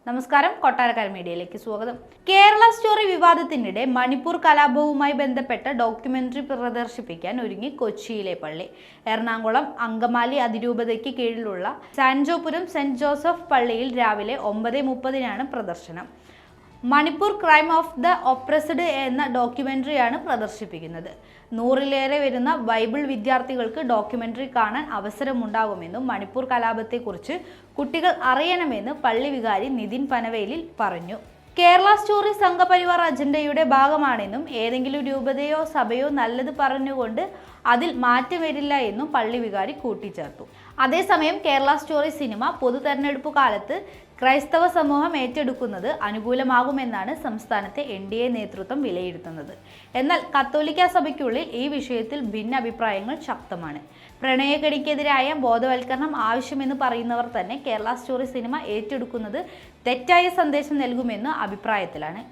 നമസ്കാരം, കൊട്ടാരക്കര മീഡിയയിലേക്ക് സ്വാഗതം. കേരള സ്റ്റോറി വിവാദത്തിനിടെ മണിപ്പൂർ കലാപവുമായി ബന്ധപ്പെട്ട ഡോക്യുമെന്ററി പ്രദർശിപ്പിക്കാൻ ഒരുങ്ങി കൊച്ചിയിലെ പള്ളി. എറണാകുളം അങ്കമാലി അതിരൂപതയ്ക്ക് കീഴിലുള്ള സാൻജോപുരം സെന്റ് ജോസഫ് പള്ളിയിൽ രാവിലെ 9:30 പ്രദർശനം. Manipur crime of the oppressed എന്ന ഡോക്യുമെന്ററിയാണ് പ്രദർശിപ്പിക്കുന്നത്. 100-ലേറെ വരുന്ന ബൈബിൾ വിദ്യാർത്ഥികൾക്ക് ഡോക്യുമെന്ററി കാണാൻ അവസരമുണ്ടാകുമെന്നും മണിപ്പൂർ കലാപത്തെക്കുറിച്ച് കുട്ടികൾ അറിയണമെന്ന് പള്ളി വികാരി നിതിൻ പനവേലിൽ പറഞ്ഞു. കേരള സ്റ്റോറി സംഘപരിവാർ അജണ്ടയുടെ ഭാഗമാണെന്നും ഏതെങ്കിലും രൂപതയോ സഭയോ നല്ലത് പറഞ്ഞുകൊണ്ട് അതിൽ മാറ്റം വരില്ല എന്നും പള്ളി വികാരി കൂട്ടിച്ചേർത്തു. അതേസമയം കേരള സ്റ്റോറി സിനിമ പൊതു തെരഞ്ഞെടുപ്പ് കാലത്ത് ക്രൈസ്തവ സമൂഹം ഏറ്റെടുക്കുന്നത് അനുകൂലമാകുമെന്നാണ് സംസ്ഥാനത്തെ NDA നേതൃത്വം വിലയിരുത്തുന്നത്. എന്നാൽ കത്തോലിക്ക സഭയ്ക്കുള്ളിൽ ഈ വിഷയത്തിൽ ഭിന്നാഭിപ്രായങ്ങൾ ശക്തമാണ്. പ്രണയക്കെണിക്കെതിരായ ബോധവൽക്കരണം ആവശ്യമെന്ന് പറയുന്നവർ തന്നെ കേരള സ്റ്റോറി സിനിമ ഏറ്റെടുക്കുന്നത് തെറ്റായ സന്ദേശം നൽകുമെന്ന അഭിപ്രായത്തിലാണ്.